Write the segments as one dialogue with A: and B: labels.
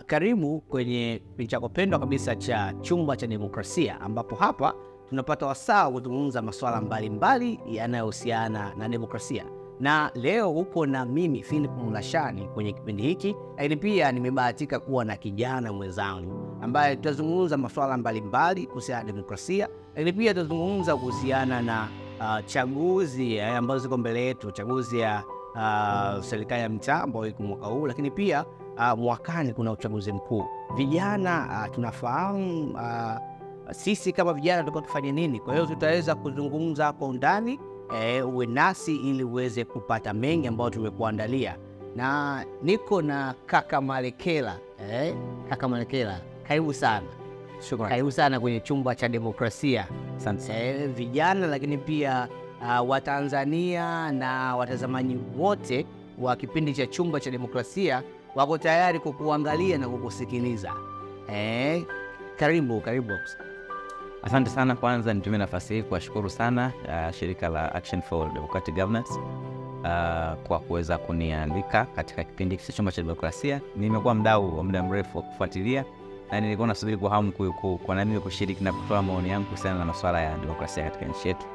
A: Karibu kwenye kipindi chako pendwa kabisa cha Chumba cha Demokrasia, ambapo hapa tunapata wasaa kuzungumza masuala mbalimbali yanayohusiana na demokrasia. Na leo upo na mimi Philip Mulashani kwenye kipindi hiki, lakini pia nimebahatika kuwa na kijana mwenzangu ambaye tutazungumza masuala mbalimbali kuhusiana na demokrasia, lakini pia tutazungumza kuhusiana na chaguzi ambazo ziko mbele yetu, chaguzi ya serikali ya mitaa ambayo iko mwaka huu, lakini pia mwakani kuna uchaguzi mkuu. Vijana tunafahamu sisi kama vijana tulikuwa tufanye nini. Kwa hiyo tutaweza kuzungumza kwa undani, uwe nasi ili uweze kupata mengi ambayo tumekuandalia. Na niko na kaka Malekela. Kaka Malekela, karibu sana.
B: Shukrani.
A: Karibu sana kwenye Chumba cha Demokrasia.
B: Asante.
A: Vijana lakini pia Watanzania na watazamaji wote wa kipindi cha Chumba cha Demokrasia wako tayari kukuangalia na kukusikiliza. Karibu.
B: Asante sana. Kwanza nitumie nafasi hii kuwashukuru sana shirika la Action for Democratic Governance kwa kuweza kunialika katika kipindi cha Chumba cha Demokrasia. Nimekuwa mdau wa muda mrefu wa kufuatilia na nilikuwa nasubiri kwa hamu kwa nami kushiriki na kutoa maoni yangu kuhusiana na masuala ya demokrasia katika nchi yetu.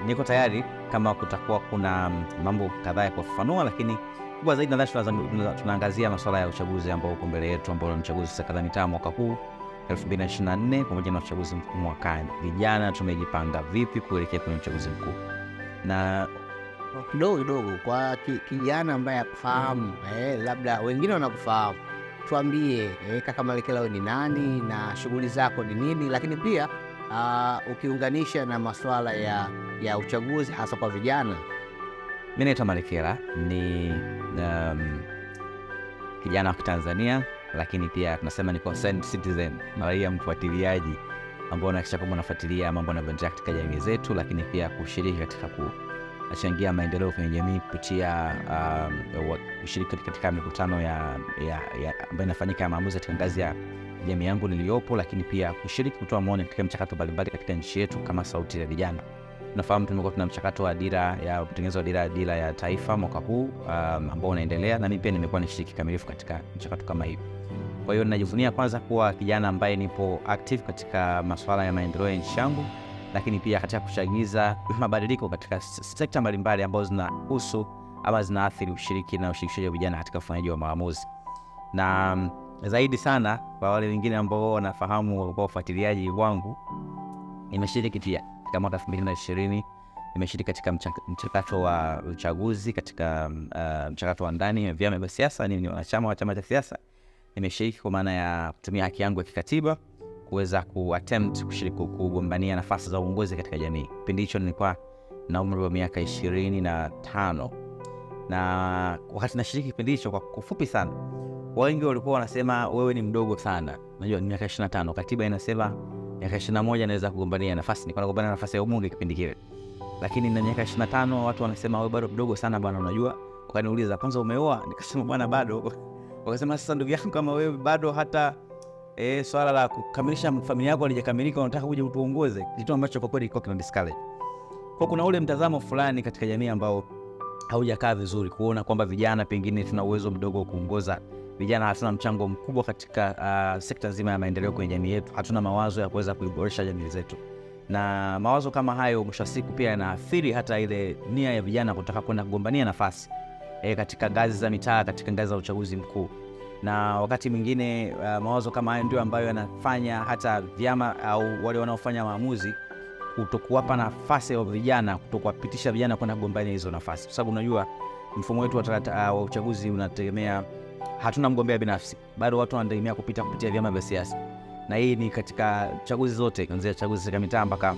B: Niko tayari kama kutakuwa kuna mambo kadhaa ya kufafanua, lakini kubwa zaidi nadhani tunaangazia masuala ya uchaguzi ambao uko mbele yetu, ambao ni uchaguzi wa serikali za mitaa mwaka huu 2024 pamoja na uchaguzi mkuu mwakani. Vijana tumejipanga vipi kuelekea kwenye uchaguzi mkuu?
A: Na kidogo kwa kijana ambaye akufahamu, labda wengine wanakufahamu, tuambie kaka Malekela wewe ni nani na shughuli zako ni nini, lakini pia ukiunganisha na masuala ya uchaguzi hasa kwa vijana.
B: Mimi naitwa Malekela, ni kijana wa Tanzania, lakini pia tunasema ni concerned citizen, raia mfuatiliaji ambao anahakikisha kwamba anafuatilia mambo yanavyoendelea katika jamii zetu, lakini pia kushiriki katika kuchangia maendeleo kwenye jamii kupitia kushiriki katika mikutano ambayo inafanyika ya maamuzi katika ngazi ya jamii yangu niliyopo, lakini pia kushiriki kutoa maoni katika mchakato mbalimbali katika nchi yetu kama sauti ya vijana. Tunafahamu tumekuwa tuna mchakato wa kutengeneza dira ya taifa mwaka huu ambao unaendelea, na mimi pia nimekuwa nishiriki kamilifu katika mchakato kama hivi. Kwa hiyo ninajivunia kwanza kuwa kijana ambaye nipo active katika masuala ya maendeleo ya nchi yangu, lakini pia katika kuchagiza mabadiliko katika sekta mbalimbali ambazo zinahusu ama zinaathiri ushiriki na ushirikishaji wa vijana katika ufanyaji wa maamuzi. Na zaidi sana kwa wale wengine ambao wanafahamu kwa ufuatiliaji wangu, nimeshiriki pia katika mwaka 2020 nimeshiriki katika mchakato wa uchaguzi katika mchakato wa ndani ya vyama vya siasa. Ni wanachama wa chama cha siasa. Nimeshiriki kwa maana ya kutumia haki yangu ya kikatiba kuweza kushiriki kugombania nafasi za uongozi katika jamii. Kipindi hicho nilikuwa na umri wa miaka 25, na wakati nashiriki kipindi hicho, kwa kufupi sana, wengi walikuwa wanasema wewe ni mdogo sana. Unajua ni miaka 25, katiba inasema miaka 21 naweza kugombania nafasi. Nilikuwa nagombania nafasi ya ubunge kipindi kile, lakini na miaka 25 watu wanasema wewe bado mdogo sana bwana, unajua. Wakaniuliza, kwanza umeoa? Nikasema bwana bado. Wakasema sasa ndugu yangu, kama wewe bado hata swala la kukamilisha familia yako halijakamilika, unataka kuja utuongoze, kitu ambacho kwa kweli kina discourage. Kwa kuna ule mtazamo fulani katika jamii ambao haujakaa vizuri, kuona kwamba vijana pengine tuna uwezo mdogo wa kuongoza, vijana hatuna mchango mkubwa katika sekta nzima ya maendeleo kwenye jamii yetu, hatuna mawazo ya kuweza kuiboresha jamii zetu. Na mawazo kama hayo mwisho wa siku pia yanaathiri hata ile nia ya vijana kutaka kwenda kugombania nafasi katika ngazi za mitaa, katika ngazi za uchaguzi mkuu. Na wakati mwingine mawazo kama hayo ndio ambayo yanafanya hata vyama au wale wanaofanya maamuzi kutokuwapa nafasi ya vijana, kutokuwapitisha vijana kwenda kugombania hizo nafasi. Kwa sababu unajua mfumo wetu wa uchaguzi unategemea, hatuna mgombea binafsi, bado watu wanategemea kupitia vyama vya siasa. Na hii ni katika chaguzi zote, kuanzia chaguzi za mitaa mpaka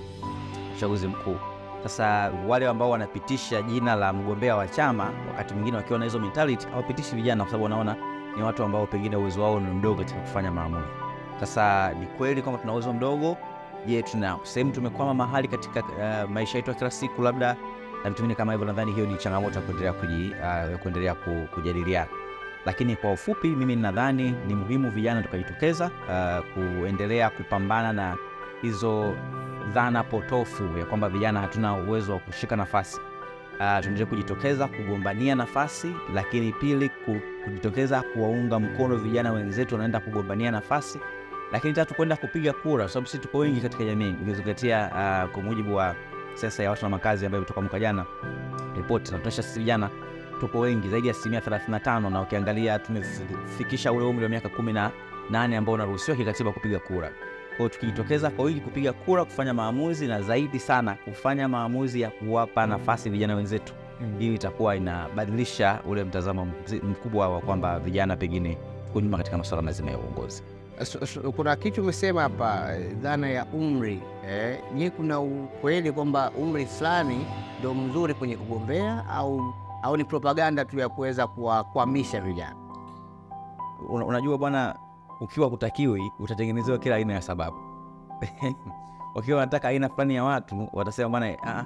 B: uchaguzi mkuu. Sasa wale ambao wanapitisha jina la mgombea wa chama, wakati mwingine wakiwa na hizo mentality, hawapitishi vijana kwa sababu wanaona ni watu ambao pengine uwezo wao ni mdogo katika kufanya maamuzi. Sasa ni kweli kwamba tuna uwezo mdogo. Je, tuna sehemu tumekwama mahali katika maisha yetu ya kila siku labda, na vitu vingine kama hivyo? Nadhani hiyo ni changamoto ya kuendelea kujadiliana. Lakini kwa ufupi, mimi nadhani ni muhimu vijana tukajitokeza kuendelea kupambana na hizo dhana potofu ya kwamba vijana hatuna uwezo wa kushika nafasi tuendelee kujitokeza kugombania nafasi, lakini pili kujitokeza kuwaunga mkono vijana wenzetu wanaenda kugombania nafasi, lakini tatu kwenda kupiga kura, sababu sisi tuko wengi katika jamii. Ukizingatia kwa mujibu wa sensa ya watu na makazi ambayo kutoka mwaka jana, ripoti inatuonyesha sisi vijana tuko wengi zaidi ya 35%, na ukiangalia tumefikisha ule umri wa miaka 18 ambao unaruhusiwa kikatiba kupiga kura. Kwa hiyo tukijitokeza kwa wingi kupiga kura, kufanya maamuzi, na zaidi sana kufanya maamuzi ya kuwapa nafasi vijana wenzetu, hii itakuwa inabadilisha ule mtazamo mkubwa wa kwamba vijana pengine tuko nyuma katika masuala mazima ya uongozi.
A: Kuna kitu umesema hapa, dhana ya umri. Je, kuna ukweli kwamba umri fulani ndio mzuri kwenye kugombea au ni propaganda tu ya kuweza kuwakwamisha vijana?
B: Unajua bwana, ukiwa kutakiwi utatengenezewa kila aina ya sababu. Ukiwa unataka aina fulani ya watu, watasema bwana,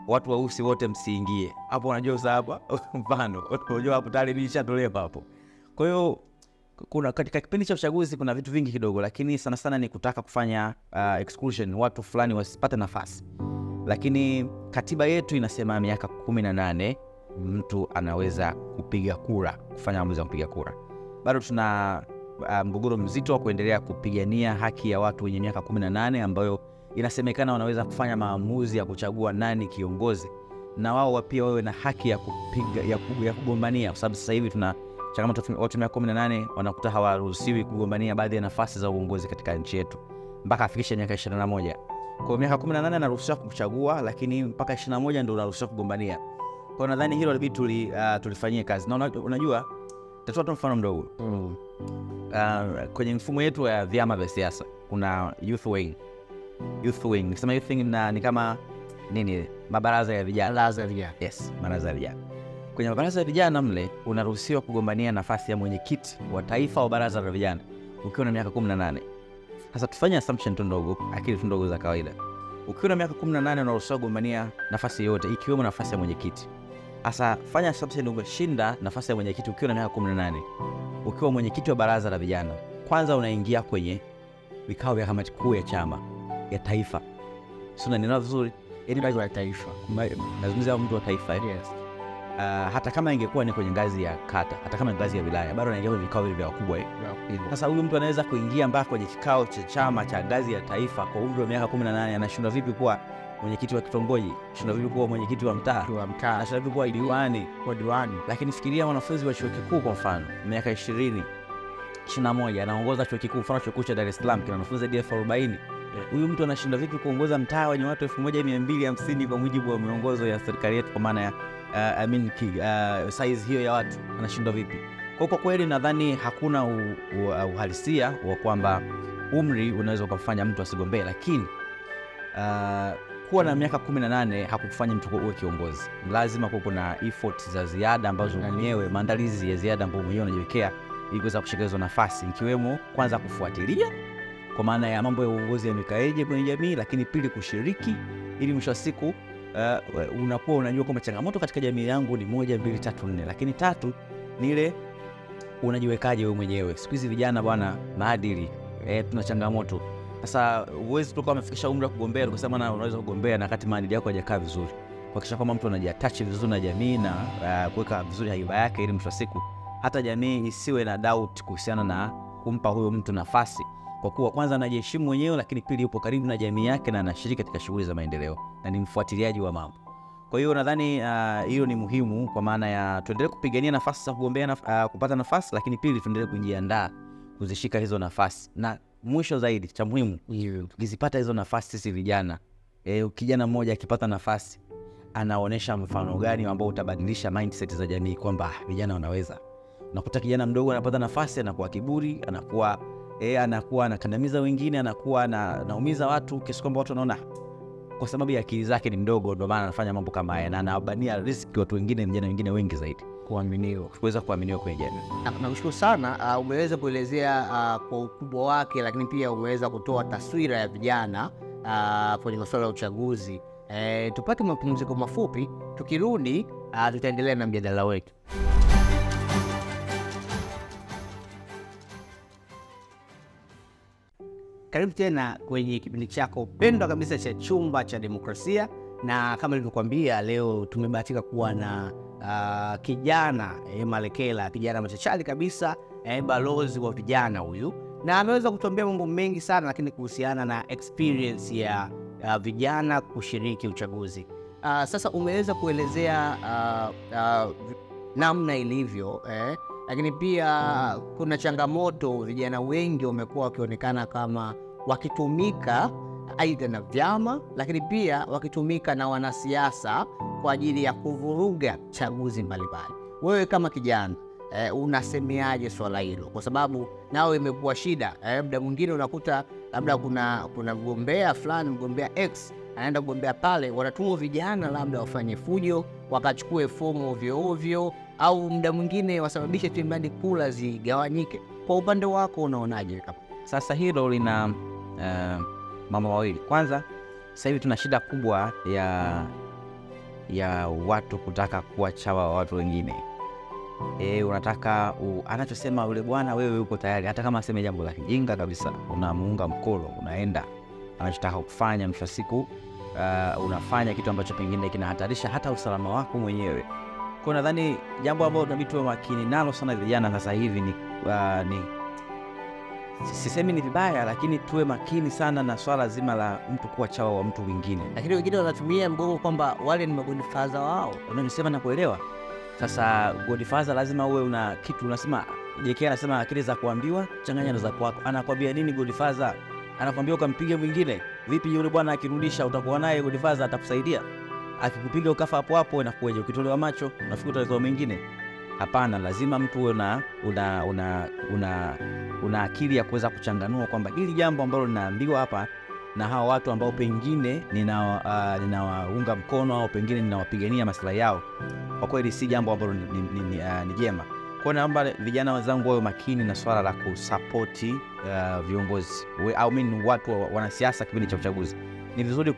B: watu weusi wote msiingie hapo. Unajua sababu mfano, unajua hapo tayari nilishatolewa hapo. Kwa hiyo kuna katika kipindi cha uchaguzi kuna vitu vingi kidogo, lakini sana sana ni kutaka kufanya exclusion, watu fulani wasipate nafasi. Lakini katiba yetu inasema miaka 18 mtu anaweza kupiga kura, kufanya maamuzi ya kupiga kura. Bado tuna mgogoro mzito wa kuendelea kupigania haki ya watu wenye miaka 18 ambayo inasemekana wanaweza kufanya maamuzi ya kuchagua nani kiongozi, na wao pia wawe na haki ya kupiga ya kugombania, kwa sababu sasa hivi tuna changamoto watu miaka 18 wanakuta hawaruhusiwi kugombania baadhi ya nafasi za uongozi katika nchi yetu mpaka afikishe miaka 21. Kwa miaka 18 anaruhusiwa kuchagua, lakini mpaka 21 ndio unaruhusiwa kugombania. Kwa nadhani hilo libidi tulifanyie kazi. Na unajua tatoa tu mfano mdogo. Kwenye mfumo yetu ya vyama vya siasa kuna youth wing. Nikisema youth wing ni kama nini? Mabaraza ya vijana. Yes, mabaraza ya vijana. Kwenye mabaraza ya vijana mle unaruhusiwa kugombania nafasi ya mwenyekiti wa taifa wa baraza la vijana ukiwa na miaka 18. Sasa tufanye assumption tu ndogo, akili tu ndogo za kawaida. Ukiwa na miaka 18 unaruhusiwa kugombania nafasi yote ikiwemo nafasi ya mwenyekiti. Sasa fanya assumption umeshinda nafasi ya mwenyekiti ukiwa na miaka 18. Ukiwa mwenyekiti wa baraza la vijana, kwanza unaingia kwenye vikao vya kamati kuu ya chama ya taifa. Sio, unanielewa vizuri?
A: Yaani wa taifa.
B: Nazungumzia mtu wa taifa.
A: Yes.
B: Hata kama ingekuwa ni kwenye ngazi ya kata, hata kama ngazi ya wilaya, bado anaingia kwenye vikao vya wakubwa. Sasa huyu mtu anaweza kuingia mpaka kwenye kikao cha chama cha ngazi ya taifa kwa umri wa miaka 18. Anashindwa vipi kuwa mwenyekiti wa kitongoji? Anashindwa vipi kuwa mwenyekiti wa mtaa? Anashindwa vipi kuwa diwani? Lakini fikiria wanafunzi wa chuo kikuu kwa mfano, miaka 20, 21 anaongoza chuo kikuu, mfano chuo kikuu cha Dar es Salaam kina wanafunzi hadi 40. Huyu mtu anashindwa vipi kuongoza mtaa wenye watu 1250 kwa mujibu wa miongozo ya serikali yetu, kwa maana ya size hiyo ya watu? Anashindwa vipi? Kwa kweli nadhani hakuna uhalisia wa kwamba umri unaweza kumfanya mtu asigombee, lakini kuwa na miaka 18 hakufanya mtu uwe kiongozi. Lazima kuwe na effort za ziada ambazo mwenyewe, maandalizi ya ziada ambayo mwenyewe unajiwekea ili kuweza kushika hizo nafasi, ikiwemo kwanza kufuatilia kwa maana ya mambo ya uongozi yamekaeje kwenye jamii, lakini pili kushiriki ili mwisho wa siku unakuwa unajua kwamba changamoto katika jamii yangu ni 1 2 3 4, lakini tatu ni ile unajiwekaje wewe mwenyewe. Siku hizi vijana bwana, maadili tuna changamoto. Sasa uwezi tu kama umefikisha umri wa kugombea ukasema na unaweza kugombea na wakati maadili yako hajakaa vizuri. Kuhakikisha kwamba mtu anajiattach vizuri na jamii na kuweka vizuri haiba yake, ili mwisho wa siku hata jamii isiwe na doubt kuhusiana na kumpa huyo mtu nafasi, kwa kuwa kwanza anajiheshimu mwenyewe, lakini pili yupo karibu na jamii yake na anashiriki katika shughuli za maendeleo na ni mfuatiliaji wa mambo. Kwa hiyo nadhani hiyo ni muhimu, kwa maana ya tuendelee kupigania nafasi za kugombea kupata nafasi, lakini pili tuendelee kujiandaa kuzishika hizo nafasi, na mwisho zaidi cha muhimu, tukizipata hizo nafasi sisi vijana, kijana mmoja akipata nafasi anaonesha mfano gani ambao utabadilisha mindset za jamii kwamba vijana wanaweza. Unakuta kijana mdogo anapata nafasi, anakuwa kiburi, anakuwa anakandamiza wengine, anakuwa anaumiza watu kiasi kwamba watu wanaona kwa sababu ya akili zake ni mdogo ndio maana anafanya mambo kama haya, na anabania risk watu wengine, vijana wengine wengi zaidi kuweza kuaminiwa kwenye jamii.
A: Nakushukuru sana, umeweza kuelezea kwa ukubwa wake, lakini pia umeweza kutoa taswira ya vijana kwenye masuala ya uchaguzi. Tupate mapumziko mafupi, tukirudi tutaendelea na mjadala wetu. Karibu tena kwenye kipindi chako pendwa kabisa cha Chumba cha Demokrasia, na kama nilivyokuambia, leo tumebahatika kuwa na kijana Malekela, kijana machachari kabisa, balozi wa vijana huyu, na ameweza kutuambia mambo mengi sana, lakini kuhusiana na experience ya vijana kushiriki uchaguzi. Sasa umeweza kuelezea namna ilivyo, lakini pia kuna changamoto. Vijana wengi wamekuwa wakionekana kama wakitumika aidha na vyama, lakini pia wakitumika na wanasiasa kwa ajili ya kuvuruga chaguzi mbalimbali. Wewe kama kijana unasemeaje swala hilo? Kwa sababu nao imekuwa shida. Muda mwingine unakuta labda kuna mgombea fulani, mgombea X anaenda kugombea pale, wanatumwa vijana labda wafanye fujo, wakachukue fomu ovyo ovyo, au muda mwingine wasababishe tu imani kula zigawanyike. Kwa upande wako unaonaje?
B: Sasa hilo lina mambo mawili. Kwanza, sasa hivi tuna shida kubwa ya watu kutaka kuwa chawa wa watu wengine. Unataka anachosema yule bwana, wewe uko tayari, hata kama aseme jambo la kijinga kabisa, unamuunga mkono, unaenda anachotaka kufanya. Mwisho siku unafanya kitu ambacho pengine kinahatarisha hata usalama wako mwenyewe. Kwa nadhani jambo ambalo tunabidi tuwe makini nalo sana vijana sasa hivi ni sisemi ni vibaya, lakini tuwe makini sana na swala zima la mtu kuwa chawa wa mtu mwingine.
A: Lakini wengine wanatumia mgongo kwamba wale ni magodfather wao.
B: Unanisema na kuelewa. Sasa godfather lazima uwe una kitu, unasema JK anasema akili za kuambiwa changanya na za kwako. Anakwambia nini godfather? Anakwambia ukampige mwingine. Vipi yule bwana akirudisha utakuwa naye godfather atakusaidia? Akikupiga ukafa hapo hapo inakuwaje? Ukitolewa macho unafikiri utatoa mwingine? Hapana, lazima mtu uwe una akili ya kuweza kuchanganua kwamba hili jambo ambalo linaambiwa hapa na hawa watu ambao pengine ninawaunga mkono au pengine ninawapigania maslahi yao, kwa kweli si jambo ambalo ni jema. Kwa naomba vijana wenzangu wawe makini na swala la kusapoti viongozi au watu wanasiasa kipindi cha uchaguzi. Ni vizuri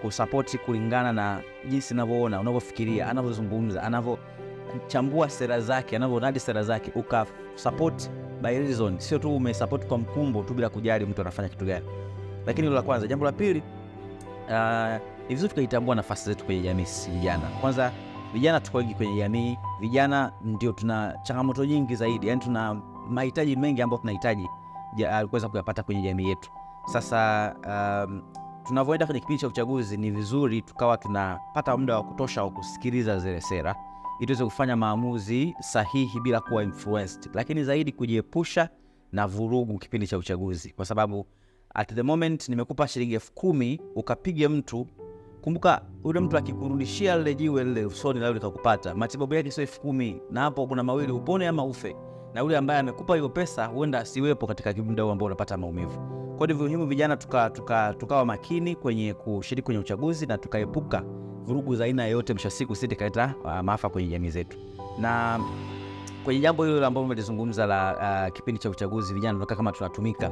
B: kusapoti kulingana na jinsi unavyoona, unavyofikiria, anavyozungumza, anavyochambua sera zake, anavyonadi sera zake, ukasupport by reason, sio tu umesupport kwa mkumbo tu bila kujali mtu anafanya kitu gani. Lakini hilo la kwanza. Jambo la pili, ni vizuri tukaitambua nafasi zetu kwenye jamii. Vijana kwanza, vijana tuko wengi kwenye jamii, vijana ndio tuna changamoto nyingi zaidi, yani tuna mahitaji mengi ambayo tunahitaji kuweza kuyapata kwenye jamii yetu. Sasa tunavyoenda kwenye kipindi cha uchaguzi, ni vizuri tukawa tunapata muda wa kutosha wa kusikiliza zile sera ili tuweze kufanya maamuzi sahihi bila kuwa influenced, lakini zaidi kujiepusha na vurugu kipindi cha uchaguzi. Kwa sababu at the moment nimekupa shilingi 10,000 ukapige mtu, kumbuka yule mtu akikurudishia lile jiwe lile usoni lao likakupata, matibabu yake sio 10,000, na hapo kuna mawili, upone ama ufe. Na yule ambaye amekupa hiyo pesa huenda asiwepo katika muda huo ambao unapata maumivu. Kwa hivyo muhimu vijana tukawa makini kwenye kushiriki kwenye uchaguzi na tukaepuka vurugu za aina yoyote, mwisho siku sisi kaleta maafa kwenye jamii zetu. Na kwenye jambo hilo ambalo umelizungumza la kipindi cha uchaguzi, vijana tunakaa kama tunatumika.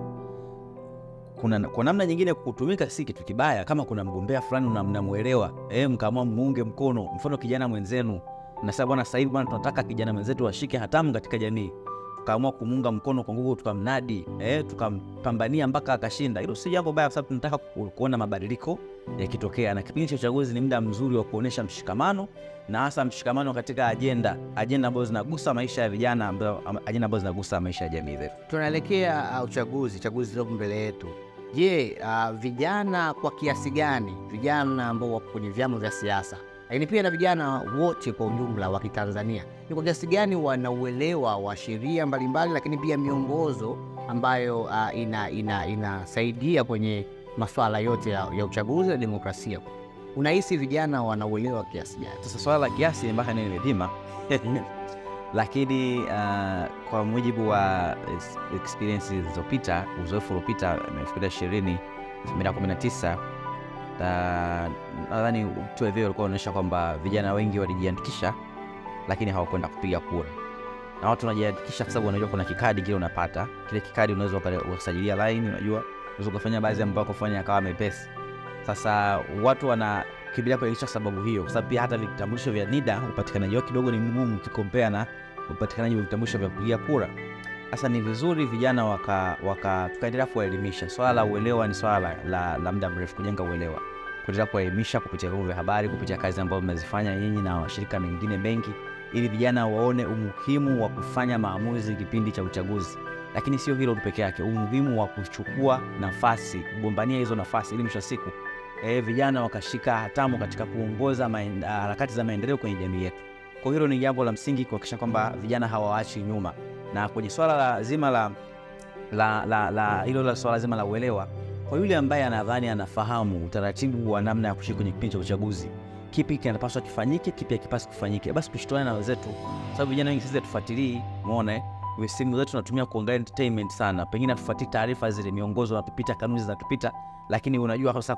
B: Kwa namna nyingine kutumika si kitu kibaya. Kama kuna mgombea fulani mnamuelewa, mkaamua muunge mkono, mfano kijana mwenzenu, mnasema bwana sasa hivi bwana tunataka kijana mwenzetu washike hatamu katika jamii, tukaamua kumuunga mkono kwa nguvu, tukamnadi, tukampambania mpaka akashinda. Hilo si jambo baya, kwa sababu tunataka kuona mabadiliko yakitokea, na kipindi cha uchaguzi ni muda mzuri wa kuonesha mshikamano, na hasa mshikamano katika ajenda ambazo zinagusa maisha ya vijana, ajenda ambazo zinagusa maisha ya jamii zetu.
A: Tunaelekea uchaguzi zilizo mbele yetu. Je, vijana kwa kiasi gani, vijana ambao wako kwenye vyama vya siasa, lakini pia na vijana wote kwa ujumla wa Kitanzania, ni kwa kiasi gani wanauelewa wa sheria mbalimbali, lakini pia miongozo ambayo inasaidia kwenye masuala yote ya uchaguzi na demokrasia? Unahisi vijana wanauelewa kiasi gani?
B: Sasa swala la kiasi mpaka nini nimepima lakini kwa mujibu wa experiences zilizopita, uzoefu uliopita, nimefikiria 2019 nadhani tuwe vile walikuwa wanaonyesha kwamba vijana wengi walijiandikisha lakini hawakwenda kupiga kura. Na watu wanajiandikisha kwa sababu wanajua kuna kikadi kile unapata. Kile kikadi unaweza ukasajilia line, unajua unaweza kufanya baadhi ya mambo kufanya akawa mepesi. Sasa watu wanakimbilia kuelisha sababu hiyo, kwa sababu pia hata vitambulisho vya NIDA upatikanaji wao kidogo ni mgumu ukikompea na upatikanaji wa vitambulisho vya kupigia kura. Sasa ni vizuri vijana tukaendelea kuelimisha. Swala la uelewa ni swala la muda mrefu, kujenga uelewa. kuendelea kuelimisha kupitia vyombo vya habari, kupitia kazi ambazo mmezifanya nyinyi na washirika mengine mengi, ili vijana waone umuhimu wa kufanya maamuzi kipindi cha uchaguzi. Lakini sio hilo pekee yake, umuhimu wa kuchukua nafasi, kugombania hizo nafasi, ili mwisho siku vijana wakashika hatamu katika kuongoza harakati za maendeleo kwenye jamii yetu. Kwa hilo ni jambo la msingi kuhakikisha kwamba vijana hawaachi nyuma. Na kwenye swala zima la swala zima la uelewa, kwa yule ambaye anadhani anafahamu utaratibu wa namna ya kushiriki kwenye kipindi cha uchaguzi, kipi kinapaswa kifanyike, kipi hakipaswi kufanyike, basi tushitoane na wenzetu, sababu vijana wengi sisi tufuatilii, umeona simu zetu tunatumia kuangalia entertainment sana, pengine tufuatie taarifa zile, miongozo inatupita, kanuni zinatupita, lakini unajua sasa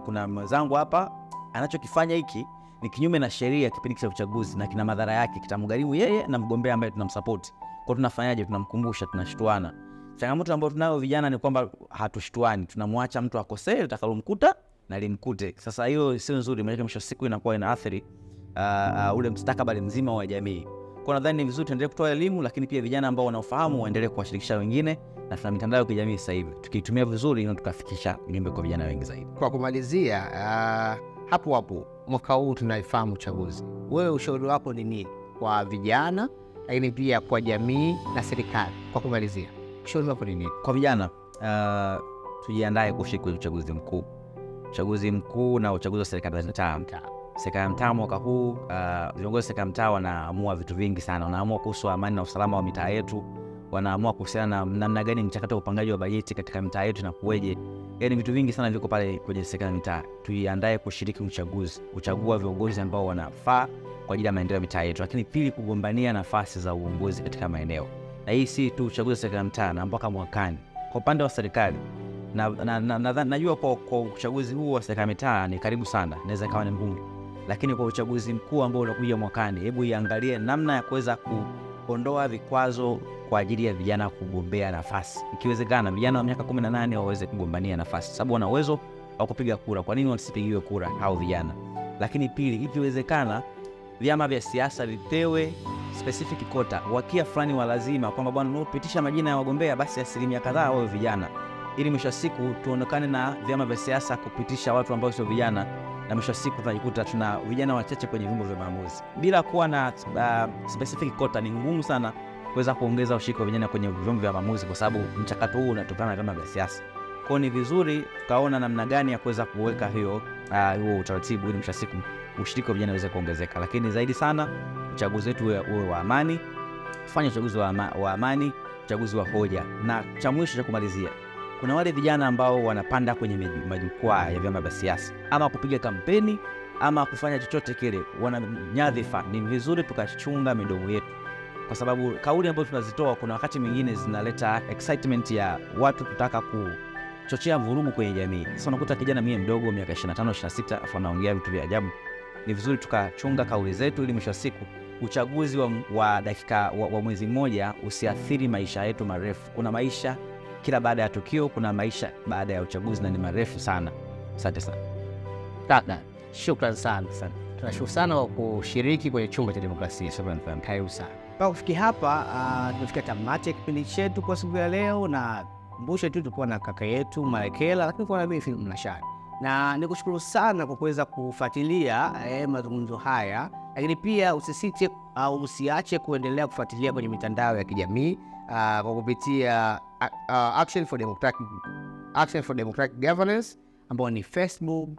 B: kuna mwenzangu hapa anachokifanya hiki ni kinyume na sheria kipindi cha uchaguzi na kina madhara yake, kitamgharimu yeye na mgombea ambaye tunamsupport. Kwa tunafanyaje? Tunamkumbusha, tunashtuana. Changamoto ambayo tunayo vijana ni kwamba hatushtuani, tunamwacha mtu akosee, litakalomkuta na limkute. Sasa hiyo sio nzuri, maana mwisho siku inakuwa inaathiri ule mustakabali mzima wa jamii. Kwa nadhani ni vizuri tuendelee kutoa elimu, lakini pia vijana ambao wanaofahamu waendelee kuwashirikisha wengine, na tuna mitandao ya kijamii sasa hivi, tukiitumia vizuri na tukafikisha ujumbe kwa vijana wengi zaidi.
A: Kwa kumalizia, hapo mwaka huu tunaifahamu uchaguzi, wewe ushauri wako ni nini kwa vijana, lakini pia kwa jamii na serikali? Kwa kumalizia, ushauri wako ni nini
B: kwa vijana? Tujiandae kushiriki kwenye uchaguzi mkuu na uchaguzi wa serikali za mtaa. Serikali ya mtaa mwaka huu, viongozi wa serikali ya mtaa wanaamua vitu vingi sana. Wanaamua kuhusu amani na usalama wa mitaa yetu, wanaamua kuhusiana na namna gani mchakato wa upangaji wa bajeti katika mitaa yetu na kuweje. Yaani vitu vingi sana viko pale kwenye serikali ya mitaa. Tujiandae kushiriki uchaguzi, kuchagua viongozi ambao wanafaa kwa ajili ya maendeleo ya mitaa yetu, lakini pili, kugombania nafasi za uongozi katika maeneo. Na hii si tu uchaguzi wa serikali ya mtaa, na mpaka mwakani kwa upande wa serikali. Najua kwa uchaguzi huu wa serikali ya mitaa ni karibu sana, inaweza ikawa ni ngumu, lakini kwa uchaguzi mkuu ambao unakuja mwakani, hebu iangalie namna ya kuweza kuondoa vikwazo kwa ajili ya vijana kugombea nafasi. Ikiwezekana vijana wa miaka 18 waweze kugombania nafasi, sababu wana uwezo wa kupiga kura. Kwa nini wasipigiwe kura hao vijana? Lakini pili, ikiwezekana vyama vya siasa vipewe specific quota, wakia fulani wa lazima, kwamba bwana unapopitisha majina ya wagombea basi asilimia kadhaa wao vijana, ili mwisho siku tuondokane na vyama vya siasa kupitisha watu ambao sio vijana, na mwisho siku tunajikuta tuna vijana wachache kwenye vyombo vya maamuzi. Bila kuwa na specific quota ni ngumu sana kuweza kuongeza ushiriki wa vijana kwenye vyombo vya maamuzi, kwa sababu mchakato huu unatokana na vyama vya siasa. Kwa ni vizuri tukaona namna gani ya kuweza kuweka huo utaratibu, ili mwisho siku ushiriki wa vijana uweze kuongezeka. Lakini zaidi sana uchaguzi wetu uwe wa amani, fanya uchaguzi wa amani, uchaguzi wa hoja. Na cha mwisho cha kumalizia, kuna wale vijana ambao wanapanda kwenye majukwaa ya vyama vya siasa, ama kupiga kampeni ama kufanya chochote kile, wana nyadhifa. Ni vizuri tukachunga midomo yetu, kwa sababu kauli ambazo tunazitoa kuna wakati mwingine zinaleta excitement ya watu kutaka kuchochea vurugu kwenye jamii. Sasa unakuta kijana mie mdogo miaka 25 26 afa anaongea vitu vya ajabu. Ni vizuri tukachunga kauli zetu, ili mwisho siku uchaguzi wa dakika wa mwezi mmoja usiathiri maisha yetu marefu. Kuna maisha kila baada ya tukio, kuna maisha baada ya uchaguzi, na ni marefu sana. Asante sana
A: kaka, shukrani sana. Tunashukuru sana kwa kushiriki kwenye Chumba cha Demokrasia. Karibu sana. Kwa kufikia hapa tumefikia tamati ya kipindi chetu kwa siku ya leo, na kumbusha tu tulikuwa na kaka yetu Malekela, lakini kwa mimi Film Mnashari, na nikushukuru sana kwa kuweza kufuatilia mazungumzo haya, lakini pia usisite au usiache kuendelea kufuatilia kwenye mitandao ya kijamii kwa kupitia Action for Democratic Governance, ambao ni Facebook,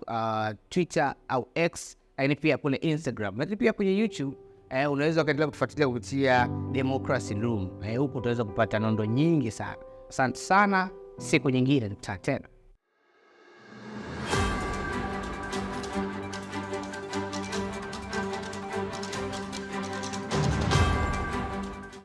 A: Twitter au X, lakini pia kule Instagram, lakini pia kwenye YouTube. Unaweza kuendelea kufuatilia kupitia Democracy Room. Huko utaweza kupata nondo nyingi sana. Asante sana, siku nyingine tukutane tena.